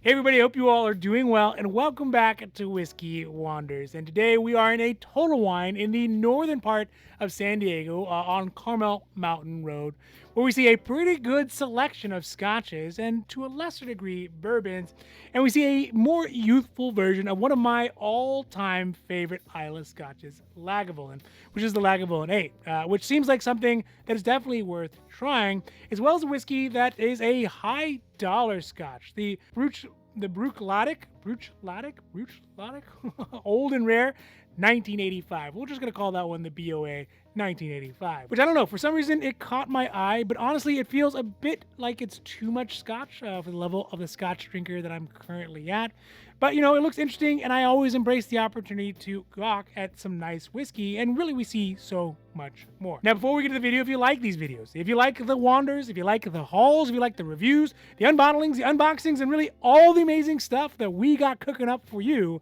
Hey everybody, hope you all are doing well and welcome back to Whiskey Wanders. And today we are in a Total Wine in the northern part of San Diego on Carmel Mountain Road, where we see a pretty good selection of scotches and to a lesser degree bourbons. And we see a more youthful version of one of my all-time favorite Isla scotches, Lagavulin, which is the Lagavulin 8, which seems like something that is definitely worth trying, as well as a whiskey that is a high dollar scotch. The Bruichladdich Old and Rare 1985. We're just going to call that one the BOA 1985, which I don't know. For some reason, it caught my eye, but honestly, it feels a bit like it's too much scotch for the level of the scotch drinker that I'm currently at. But, it looks interesting, and I always embrace the opportunity to gawk at some nice whiskey, and really we see so much more. Now, before we get to the video, if you like these videos, if you like the wanders, if you like the hauls, if you like the reviews, the unbottlings, the unboxings, and really all the amazing stuff that we got cooking up for you,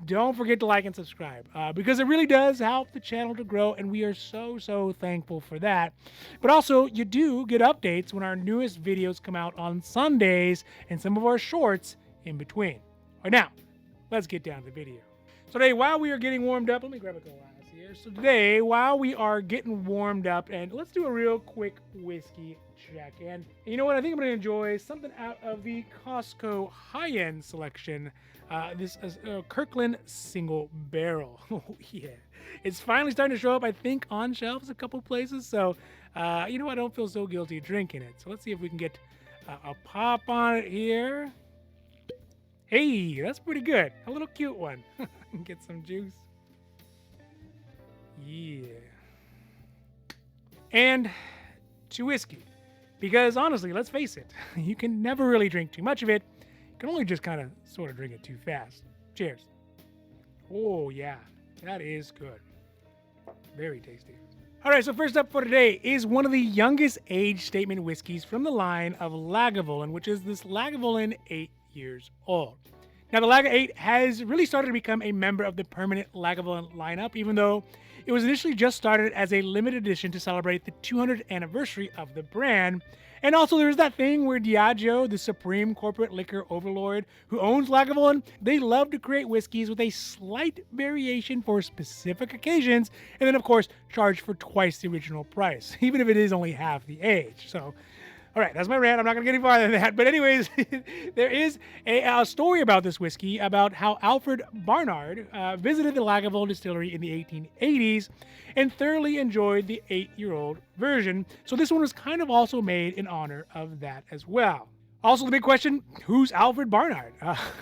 don't forget to like and subscribe because it really does help the channel to grow, and we are so thankful for that. But also, you do get updates when our newest videos come out on Sundays and some of our shorts in between. All right, now, let's get down to the video. So today, while we are getting warmed up, let me grab a glass here. So today, while we are getting warmed up, and let's do a real quick whiskey check. And you know what? I think I'm going to enjoy something out of the Costco high-end selection. This is Kirkland single barrel. Oh, yeah. It's finally starting to show up, I think, on shelves a couple places. So, I don't feel so guilty drinking it. So let's see if we can get a pop on it here. Hey, that's pretty good. A little cute one. Get some juice. Yeah. And to whiskey. Because honestly, let's face it, you can never really drink too much of it. You can only just kind of sort of drink it too fast. Cheers. Oh, yeah. That is good. Very tasty. All right, so first up for today is one of the youngest age statement whiskeys from the line of Lagavulin, which is this Lagavulin 8 years old. Now, the Laga 8 has really started to become a member of the permanent Lagavulin lineup, even though it was initially just started as a limited edition to celebrate the 200th anniversary of the brand. And also, there's that thing where Diageo, the supreme corporate liquor overlord who owns Lagavulin, they love to create whiskeys with a slight variation for specific occasions, and then, of course, charge for twice the original price, even if it is only half the age. So, all right, that's my rant. I'm not going to get any farther than that. But anyways, there is a story about this whiskey, about how Alfred Barnard visited the Lagavulin distillery in the 1880s and thoroughly enjoyed the 8-year-old version. So this one was kind of also made in honor of that as well. Also, the big question, who's Alfred Barnard?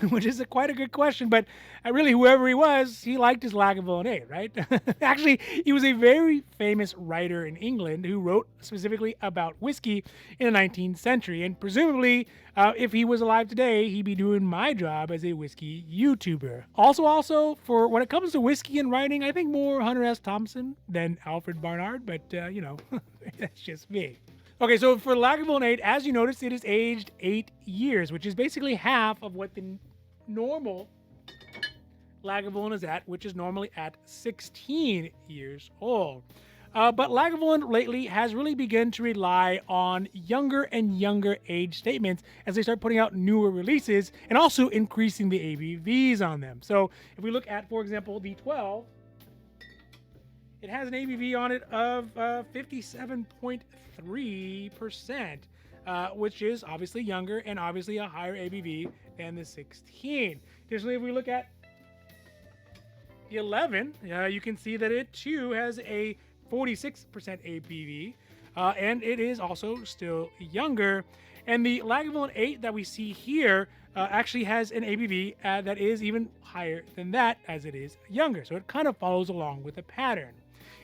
Which is quite a good question, but really, whoever he was, he liked his Lagavulin 8, right? Actually, he was a very famous writer in England who wrote specifically about whiskey in the 19th century, and presumably, if he was alive today, he'd be doing my job as a whiskey YouTuber. Also, for when it comes to whiskey and writing, I think more Hunter S. Thompson than Alfred Barnard, but, that's just me. Okay, so for Lagavulin 8, as you notice, it is aged 8 years, which is basically half of what the normal Lagavulin is at, which is normally at 16 years old. But Lagavulin lately has really begun to rely on younger and younger age statements as they start putting out newer releases and also increasing the ABVs on them. So if we look at, for example, the 12, it has an ABV on it of 57.3%, which is obviously younger and obviously a higher ABV than the 16. Additionally, if we look at the 11, you can see that it too has a 46% ABV, and it is also still younger. And the Lagavulin 8 that we see here actually has an ABV that is even higher than that as it is younger. So it kind of follows along with the pattern.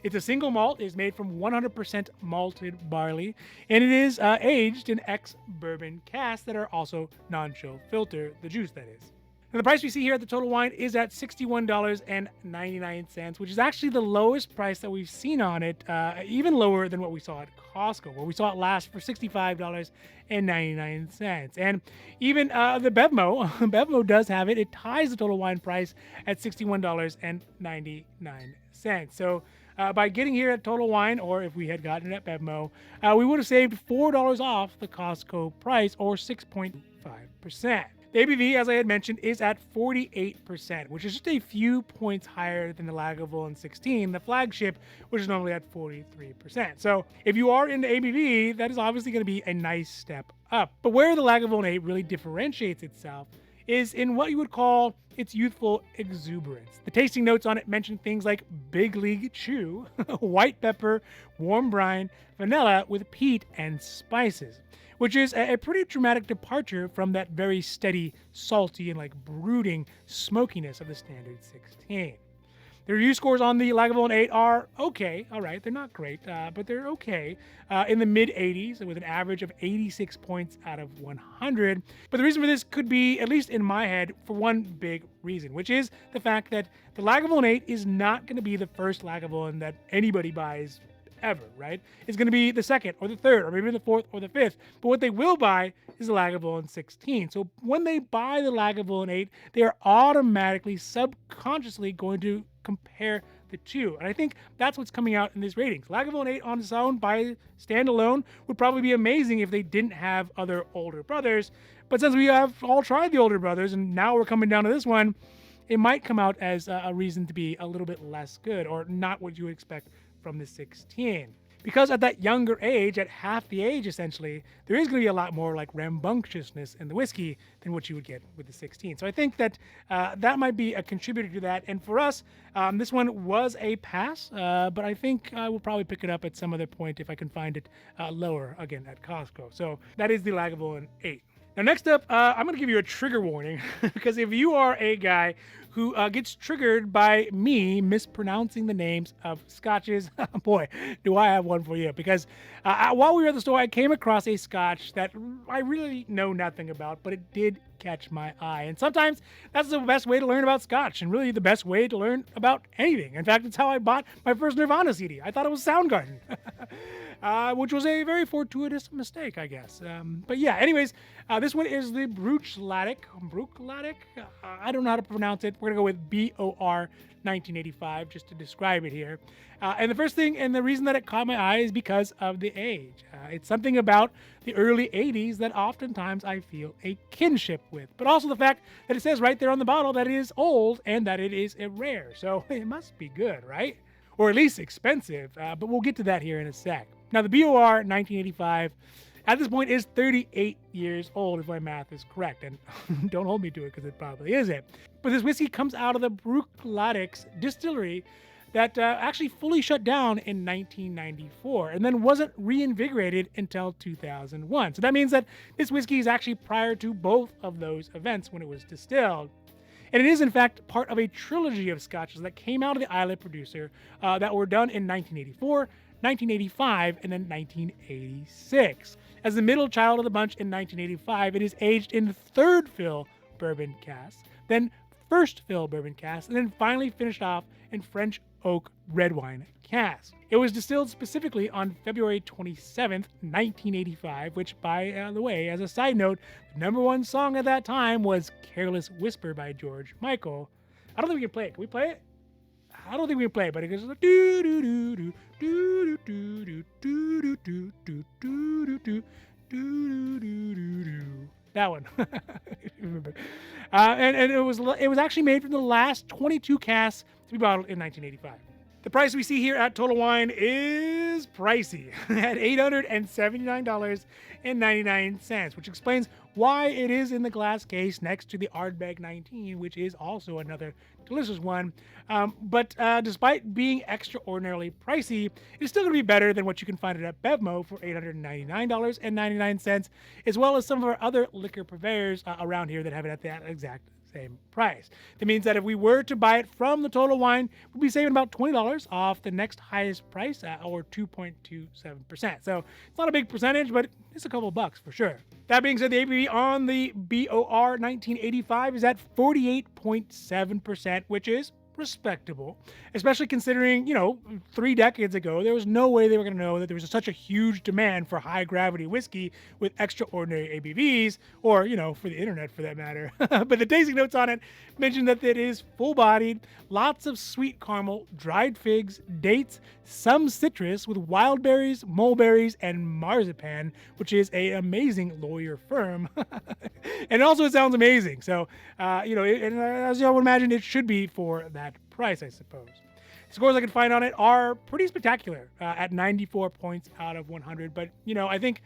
It's a single malt. It is made from 100% malted barley, and it is aged in ex-bourbon casks that are also non-chill filter, the juice that is. Now, the price we see here at the Total Wine is at $61.99, which is actually the lowest price that we've seen on it, even lower than what we saw at Costco, where we saw it last for $65.99. And even the Bevmo, Bevmo does have it. It ties the Total Wine price at $61.99. So by getting here at Total Wine, or if we had gotten it at Bevmo, we would have saved $4 off the Costco price, or 6.5%. The ABV, as I had mentioned, is at 48%, which is just a few points higher than the Lagavulin 16, the flagship, which is normally at 43%. So if you are into ABV, that is obviously going to be a nice step up. But where the Lagavulin 8 really differentiates itself is in what you would call its youthful exuberance. The tasting notes on it mention things like big league chew, white pepper, warm brine, vanilla with peat and spices, which is a pretty dramatic departure from that very steady, salty, and like brooding smokiness of the standard 16. The review scores on the Lagavulin 8 are okay, all right, they're not great, but they're okay, in the mid-80s with an average of 86 points out of 100. But the reason for this could be, at least in my head, for one big reason, which is the fact that the Lagavulin 8 is not going to be the first Lagavulin that anybody buys ever, right? It's going to be the second or the third or maybe the fourth or the fifth. But what they will buy is the Lagavulin 16. So when they buy the Lagavulin 8, they are automatically, subconsciously going to compare the two. And I think that's what's coming out in these ratings. Lagavulin 8 on its own, by standalone, would probably be amazing if they didn't have other older brothers. But since we have all tried the older brothers and now we're coming down to this one, it might come out as a reason to be a little bit less good or not what you would expect from the 16. Because at that younger age, at half the age essentially, there is going to be a lot more like rambunctiousness in the whiskey than what you would get with the 16. So I think that that might be a contributor to that. And for us, this one was a pass, but I think I will probably pick it up at some other point if I can find it lower, again, at Costco. So that is the Lagavulin 8. Now, next up, I'm going to give you a trigger warning because if you are a guy who gets triggered by me mispronouncing the names of scotches, boy, do I have one for you. Because while we were at the store, I came across a scotch that I really know nothing about, but it did catch my eye. And sometimes that's the best way to learn about scotch and really the best way to learn about anything. In fact, it's how I bought my first Nirvana CD. I thought it was Soundgarden. Which was a very fortuitous mistake, I guess. But yeah, anyways, this one is the Bruichladdich. I don't know how to pronounce it. We're going to go with BOR 1985 just to describe it here. And the first thing and the reason that it caught my eye is because of the age. It's something about the early 80s that oftentimes I feel a kinship with. But also the fact that it says right there on the bottle that it is old and that it is a rare. So it must be good, right? Or at least expensive. But we'll get to that here in a sec. Now, the BOR 1985 at this point is 38 years old, if my math is correct. And don't hold me to it because it probably isn't. But this whiskey comes out of the Bruichladdich distillery that actually fully shut down in 1994 and then wasn't reinvigorated until 2001. So that means that this whiskey is actually prior to both of those events when it was distilled. And it is, in fact, part of a trilogy of scotches that came out of the Islay producer that were done in 1984, 1985, and then 1986. As the middle child of the bunch in 1985, it is aged in third fill bourbon casks, then first fill bourbon casks, and then finally finished off in French oak red wine casks. It was distilled specifically on February 27th, 1985, which, by the way, as a side note, the #1 song at that time was Careless Whisper by George Michael. I don't think we can play it. Can we play it? I don't think we can play it, but it goes like do do do do do do do do do do do do do do do do. That one. Remember. And it was actually made from the last 22 casks to be bottled in 1985. The price we see here at Total Wine is pricey at $879.99, which explains why it is in the glass case next to the Ardbeg 19, which is also another delicious one. But despite being extraordinarily pricey, it's still going to be better than what you can find it at Bevmo for $899.99, as well as some of our other liquor purveyors around here that have it at that exact same price. That means that if we were to buy it from the Total Wine, we'd be saving about $20 off the next highest price, or 2.27%. So it's not a big percentage, but it's a couple bucks for sure. That being said, the ABV on the BOR 1985 is at 48.7%, which is respectable, especially considering, 3 decades ago, there was no way they were going to know that there was such a huge demand for high gravity whiskey with extraordinary ABVs, or, for the internet for that matter. But the tasting notes on it mention that it is full bodied, lots of sweet caramel, dried figs, dates, some citrus with wild berries, mulberries, and marzipan, which is a amazing lawyer firm. And also it sounds amazing. So, as you all would imagine, it should be for that price, I suppose. The scores I can find on it are pretty spectacular at 94 points out of 100. But, I think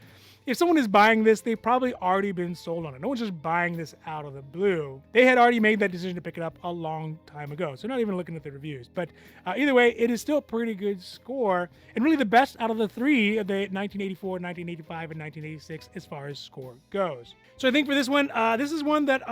if someone is buying this, they've probably already been sold on it. No one's just buying this out of the blue. They had already made that decision to pick it up a long time ago. So not even looking at the reviews. But either way, it is still a pretty good score. And really the best out of the three of the 1984, 1985, and 1986 as far as score goes. So I think for this one, this is one that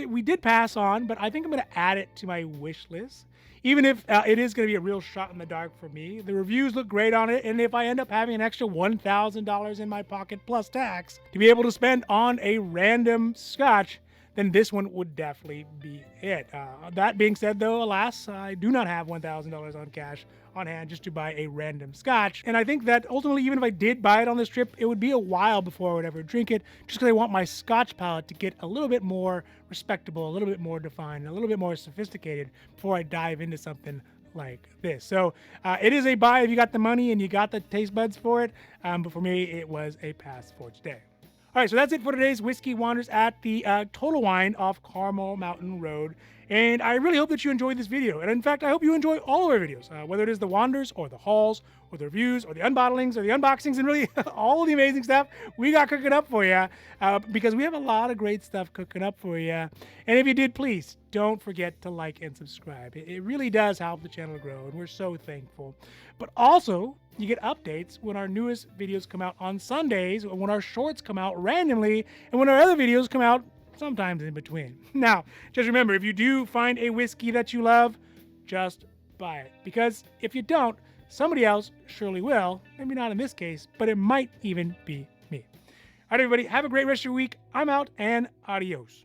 we did pass on, but I think I'm going to add it to my wish list. Even if it is going to be a real shot in the dark for me. The reviews look great on it, and if I end up having an extra $1,000 in my pocket plus tax to be able to spend on a random scotch, then this one would definitely be it. That being said, though, alas, I do not have $1,000 on cash on hand just to buy a random scotch. And I think that ultimately, even if I did buy it on this trip, it would be a while before I would ever drink it, just because I want my scotch palate to get a little bit more respectable, a little bit more defined, a little bit more sophisticated before I dive into something like this. So it is a buy if you got the money and you got the taste buds for it. But for me, it was a pass for today. All right, so that's it for today's Whiskey Wanders at the Total Wine off Carmel Mountain Road. And I really hope that you enjoyed this video. And in fact, I hope you enjoy all of our videos, whether it is the Wanders or the hauls or the reviews or the unbottlings or the unboxings and really all of the amazing stuff we got cooking up for you, because we have a lot of great stuff cooking up for you. And if you did, please don't forget to like and subscribe. It really does help the channel grow, and we're so thankful. But also, you get updates when our newest videos come out on Sundays, when our shorts come out randomly, and when our other videos come out sometimes in between. Now, just remember, if you do find a whiskey that you love, just buy it. Because if you don't, somebody else surely will. Maybe not in this case, but it might even be me. All right, everybody, have a great rest of your week. I'm out, and adios.